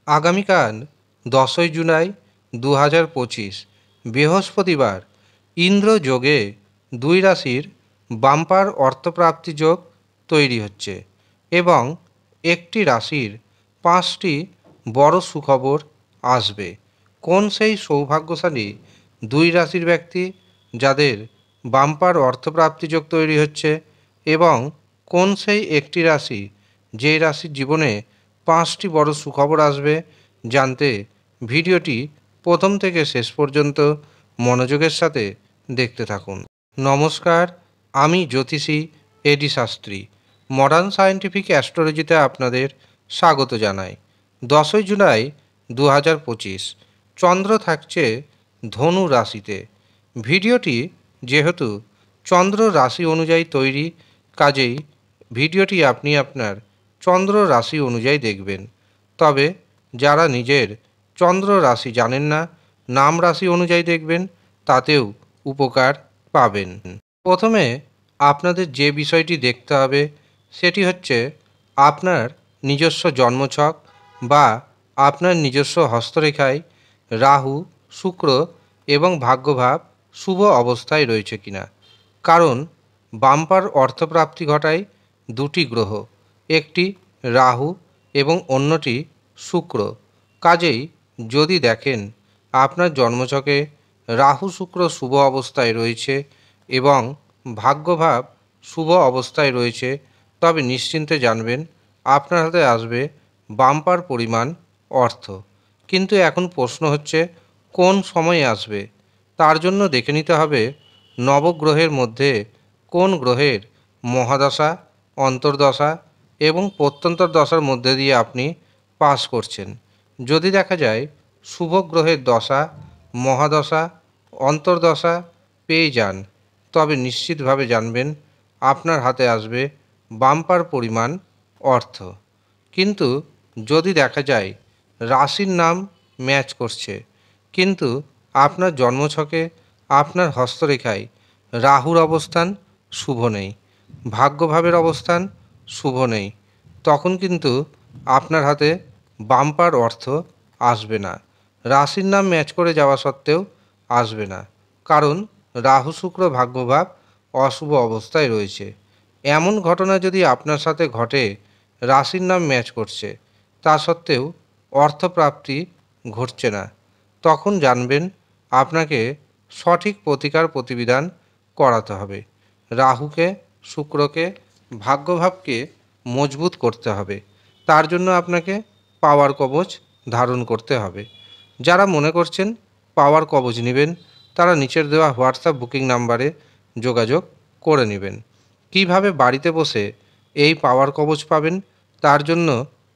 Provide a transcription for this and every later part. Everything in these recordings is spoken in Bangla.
আগামীকাল 10ই জুলাই 2025 বৃহস্পতিবার ইন্দ্রযোগে দুই রাশির বাম্পার অর্থপ্রাপ্তি যোগ তৈরি হচ্ছে এবং একটি রাশির 5টি বড় সুখবর আসবে। কোন সেই সৌভাগ্যশালী দুই রাশির ব্যক্তি যাদের বাম্পার অর্থপ্রাপ্তি যোগ তৈরি হচ্ছে এবং কোন সেই একটি রাশি যে রাশির জীবনে 5টি বড় সুখবর আসবে, জানতে ভিডিওটি প্রথম থেকে শেষ পর্যন্ত মনোযোগের সাথে দেখতে থাকুন। নমস্কার, আমি জ্যোতিষী এডি শাস্ত্রী। মডার্ন সায়েন্টিফিক অ্যাস্ট্রোলজিতে আপনাদের স্বাগত জানাই। 10ই জুলাই 2025 চন্দ্র থাকছে ধনু রাশিতে। ভিডিওটি যেহেতু চন্দ্র রাশি অনুযায়ী তৈরি, কাজেই ভিডিওটি আপনি আপনার চন্দ্র রাশি অনুযায়ী দেখবেন। তবে যারা নিজের চন্দ্র রাশি জানেন না, নাম রাশি অনুযায়ী দেখবেন, তাতেও উপকার পাবেন। প্রথমে আপনাদের যে বিষয়টি দেখতে হবে সেটি হচ্ছে আপনার নিজস্ব জন্মছক বা আপনার নিজস্ব হস্তরেখায় রাহু, শুক্র এবং ভাগ্যভাব শুভ অবস্থায় রয়েছে কিনা। কারণ বাম্পার অর্থপ্রাপ্তি ঘটায় দুটি গ্রহ, একটি রাহু এবং অন্যটি শুক্র। কাজেই যদি দেখেন আপনার জন্মছকে রাহু শুক্র শুভ অবস্থায় রয়েছে এবং ভাগ্যভাব শুভ অবস্থায় রয়েছে, তবে নিশ্চিন্তে জানবেন আপনার হাতে আসবে বাম্পার পরিমাণ অর্থ। কিন্তু এখন প্রশ্ন হচ্ছে কোন সময়ে আসবে। তার জন্য দেখে নিতে হবে নবগ্রহের মধ্যে কোন গ্রহের মহাদশা, অন্তর্দশা এবং প্রত্যন্তর দশার মধ্যে দিয়ে আপনি পাস করছেন। যদি দেখা যায় শুভ গ্রহের দশা, মহাদশা, অন্তর্দশা পেয়ে যান, তবে নিশ্চিতভাবে জানবেন আপনার হাতে আসবে বাম্পার পরিমাণ অর্থ। কিন্তু যদি দেখা যায় রাশির নাম ম্যাচ করছে কিন্তু আপনার জন্মছকে আপনার হস্তরেখায় রাহুর অবস্থান শুভ নেই, ভাগ্যভাবের অবস্থান শুভ নেই, তখন কিন্তু আপনার হাতে বাম্পার অর্থ আসবে না। রাশির নাম ম্যাচ করে যাওয়া সত্ত্বেও আসবে না, কারণ রাহু শুক্র ভাগ্যভাব অশুভ অবস্থায় রয়েছে। এমন ঘটনা যদি আপনার সাথে ঘটে, রাশির নাম ম্যাচ করছে তা সত্ত্বেও অর্থপ্রাপ্তি ঘটছে না, তখন জানবেন আপনাকে সঠিক প্রতিকার প্রতিবিধান করাতে হবে। রাহুকে, শুক্রকে, ভাগ্যভাবকে মজবুত করতে হবে। তার জন্য আপনাকে পাওয়ার কবচ ধারণ করতে হবে। যারা মনে করছেন পাওয়ার কবচ নেবেন, তারা নিচের দেওয়া হোয়াটসঅ্যাপ বুকিং নাম্বারে যোগাযোগ করে নেবেন। কিভাবে বাড়িতে বসে এই পাওয়ার কবচ পাবেন, তার জন্য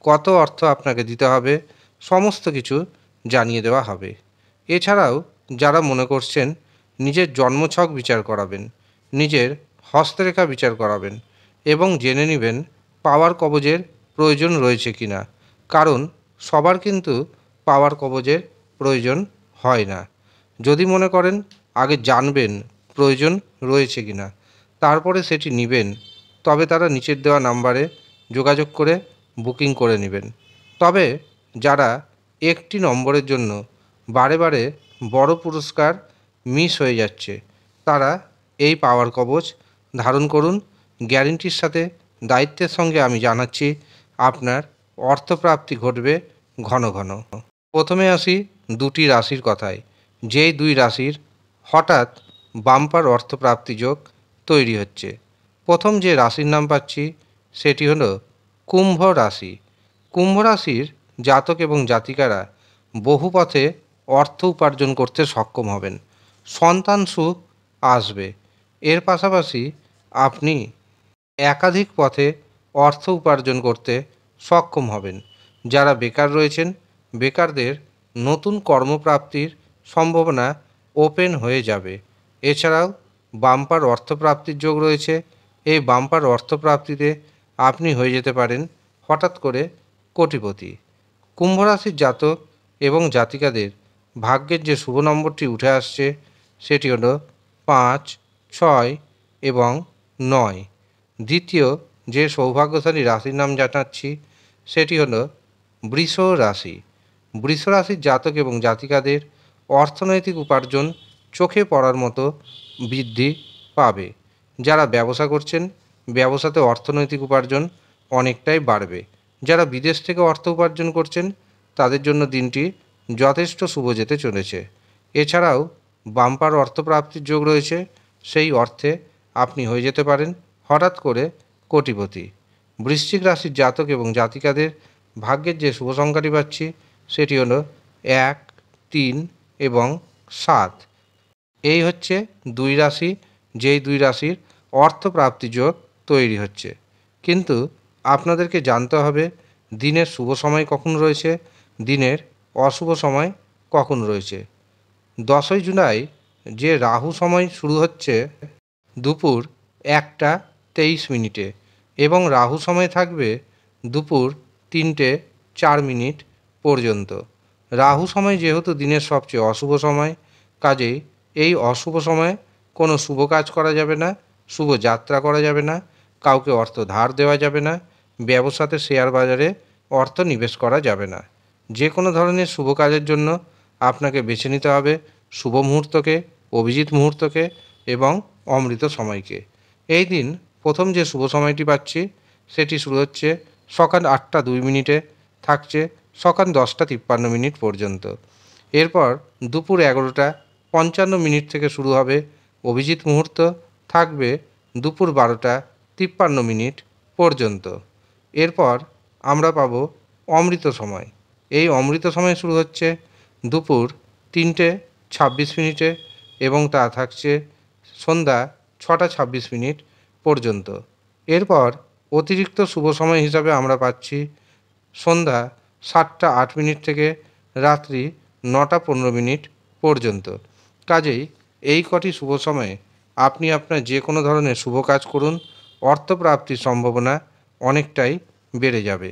কত অর্থ আপনাকে দিতে হবে, সমস্ত কিছু জানিয়ে দেওয়া হবে। এছাড়াও যারা মনে করছেন নিজের জন্মছক বিচার করাবেন, নিজের হস্তরেখা বিচার করাবেন এবং জেনে নেবেন পাওয়ার কবচের প্রয়োজন রয়েছে কিনা, কারণ সবার কিন্তু পাওয়ার কবচের প্রয়োজন হয় না। যদি মনে করেন আগে জানবেন প্রয়োজন রয়েছে কিনা, তারপরে সেটি নেবেন, তবে তারা নিচের দেওয়া নাম্বারে যোগাযোগ করে বুকিং করে নেবেন। তবে যারা একটি নম্বরের জন্য বারে বারে বড় পুরস্কার মিস হয়ে যাচ্ছে, তারা এই পাওয়ার কবচ ধারণ করুন। গ্যারেন্টির সাথে দায়িত্বের সঙ্গে আমি জানাচ্ছি আপনার অর্থপ্রাপ্তি ঘটবে ঘন ঘন। প্রথমে আসি দুটি রাশির কথায়, যেই দুই রাশির হঠাৎ বাম্পার অর্থপ্রাপ্তি যোগ তৈরি হচ্ছে। প্রথম যে রাশির নাম পাচ্ছি সেটি হলো কুম্ভ রাশি। কুম্ভ রাশির জাতক এবং জাতিকারা বহু পথে অর্থ উপার্জন করতে সক্ষম হবেন, সন্তান সুখ আসবে। এর পাশাপাশি আপনি একাধিক পথে অর্থ উপার্জন করতে সক্ষম হবেন। যারা বেকার রয়েছেন, বেকারদের নতুন কর্মপ্রাপ্তির সম্ভাবনা ওপেন হয়ে যাবে। এছাড়াও বাম্পার অর্থপ্রাপ্তির যোগ রয়েছে। এই বাম্পার অর্থপ্রাপ্তিতে আপনি হয়ে যেতে পারেন হঠাৎ করে কোটিপতি। কুম্ভ রাশির জাতক এবং জাতিকাদের ভাগ্যের যে শুভ নম্বরটি উঠে আসছে সেটি হলো 5, 6 এবং 9। দ্বিতীয় যে সৌভাগ্যশালী রাশির নাম জানাচ্ছি সেটি হলো বৃষ রাশি। বৃষ রাশির জাতক এবং জাতিকাদের অর্থনৈতিক উপার্জন চোখে পড়ার মতো বৃদ্ধি পাবে। যারা ব্যবসা করছেন, ব্যবসাতে অর্থনৈতিক উপার্জন অনেকটাই বাড়বে। যারা বিদেশ থেকে অর্থ উপার্জন করছেন, তাদের জন্য দিনটি যথেষ্ট শুভ যেতে চলেছে। এছাড়াও বাম্পার অর্থপ্রাপ্তির যোগ রয়েছে। সেই অর্থে আপনি হয়ে যেতে পারেন হঠাৎ করে কোটিপতি। বৃশ্চিক রাশির জাতক এবং জাতিকাদের ভাগ্যের যে শুভ সংখ্যাটি পাচ্ছি সেটি হলো 1, 3 এবং 7। এই হচ্ছে দুই রাশি, যেই দুই রাশির অর্থপ্রাপ্তি যোগ তৈরি হচ্ছে। কিন্তু আপনাদেরকে জানতে হবে দিনের শুভ সময় কখন রয়েছে, দিনের অশুভ সময় কখন রয়েছে। 10ই জুলাই যে রাহু সময় শুরু হচ্ছে দুপুর 1টা 23 এবং রাহু সময় থাকবে দুপুর 3টে 4 পর্যন্ত। রাহু সময় যেহেতু দিনের সবচেয়ে অশুভ সময়, কাজেই এই অশুভ সময়ে কোনো শুভ কাজ করা যাবে না, শুভ যাত্রা করা যাবে না, কাউকে অর্থ ধার দেওয়া যাবে না, ব্যবসাতে শেয়ার বাজারে অর্থ নিবেশ করা যাবে না। যে কোনো ধরনের শুভ কাজের জন্য আপনাকে বেছে নিতে হবে শুভ মুহূর্তকে, অভিজিৎ মুহূর্তকে এবং অমৃত সময়কে। এই দিন প্রথম যে শুভ সময়টি পাচ্ছি সেটি শুরু হচ্ছে সকাল 8টা 2 থাকছে সকাল 10টা 53 পর্যন্ত। এরপর দুপুর 11টা 55 থেকে শুরু হবে অভিজিৎ মুহূর্ত, থাকবে দুপুর 12টা 53 পর্যন্ত। এরপর আমরা পাবো অমৃত সময়। এই অমৃত সময় শুরু হচ্ছে দুপুর 3টে 26 এবং তা থাকছে সন্ধ্যা 6টা 26 পর্যন্ত। এরপর অতিরিক্ত শুভ সময় হিসাবে আমরা পাচ্ছি সন্ধ্যা 7টা 8 থেকে রাত্রি 9টা 15 পর্যন্ত। কাজেই এই কটি শুভ সময়ে আপনি আপনার যে কোনো ধরনের শুভ কাজ করুন, অর্থপ্রাপ্তির সম্ভাবনা অনেকটাই বেড়ে যাবে।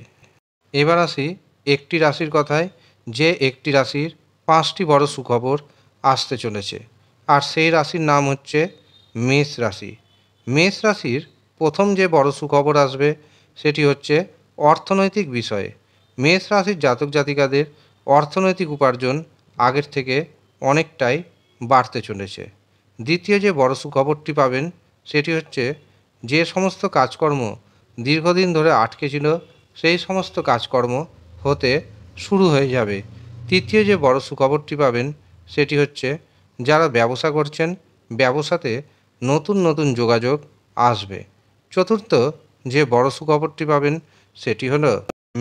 এবার আসি একটি রাশির কথায়, যে একটি রাশির 5টি বড় সুখবর আসতে চলেছে, আর সেই রাশির নাম হচ্ছে মেষ রাশি। মেষ রাশির প্রথম যে বড় সুখবর আসবে সেটি হচ্ছে অর্থনৈতিক বিষয়ে। মেষ রাশির জাতক জাতিকাদের অর্থনৈতিক উপার্জন আগের থেকে অনেকটাই বাড়তে চলেছে। দ্বিতীয় যে বড় সুখবরটি পাবেন সেটি হচ্ছে যে সমস্ত কাজকর্ম দীর্ঘদিন ধরে আটকে ছিল সেই সমস্ত কাজকর্ম হতে শুরু হয়ে যাবে। তৃতীয় যে বড় সুখবরটি পাবেন সেটি হচ্ছে যারা ব্যবসা করছেন, ব্যবসাতে নতুন নতুন যোগাযোগ আসবে। চতুর্থ যে বড় সুখবরটি পাবেন সেটি হলো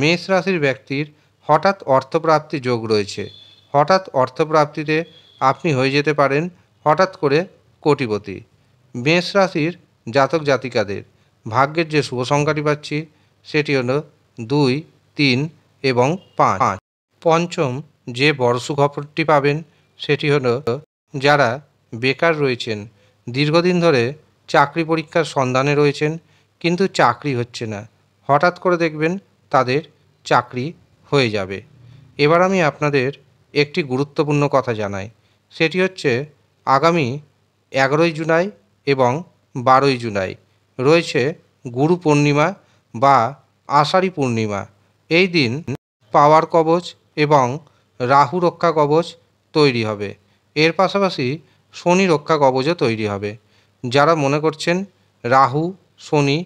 মেষ রাশির ব্যক্তির হঠাৎ অর্থপ্রাপ্তি যোগ রয়েছে। হঠাৎ অর্থপ্রাপ্তিতে আপনি হয়ে যেতে পারেন হঠাৎ করে কোটিপতি। মেষ রাশির জাতক জাতিকাদের ভাগ্যের যে শুভ সংখ্যাটি পাচ্ছি সেটি হলো 2, 3 এবং 5। পঞ্চম যে বড় সুখবরটি পাবেন সেটি হলো যারা বেকার রয়েছেন, দীর্ঘদিন ধরে চাকরি পরীক্ষার সন্ধানে রয়েছেন কিন্তু চাকরি হচ্ছে না, হঠাৎ করে দেখবেন তাদের চাকরি হয়ে যাবে। এবার আমি আপনাদের একটি গুরুত্বপূর্ণ কথা জানাই, সেটি হচ্ছে আগামী 11ই জুলাই এবং 12ই জুলাই রয়েছে গুরু পূর্ণিমা বা আষাঢ়ী পূর্ণিমা। এই দিন পাওয়ার কবচ এবং রাহু রক্ষা কবচ তৈরি হবে। এর পাশাপাশি শনি রক্ষা কবচও তৈরি হবে। যারা মনে করছেন রাহু শনি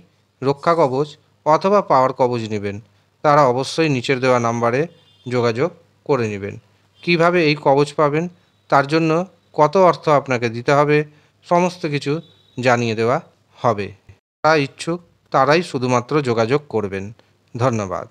রক্ষা কবচ অথবা পাওয়ার কবচ নেবেন, তারা অবশ্যই নিচের দেওয়া নাম্বারে যোগাযোগ করে নেবেন। কিভাবে এই কবচ পাবেন, তার জন্য কত অর্থ আপনাকে দিতে হবে, সমস্ত কিছু জানিয়ে দেওয়া হবে। যারা ইচ্ছুক তারাই শুধুমাত্র যোগাযোগ করবেন। ধন্যবাদ।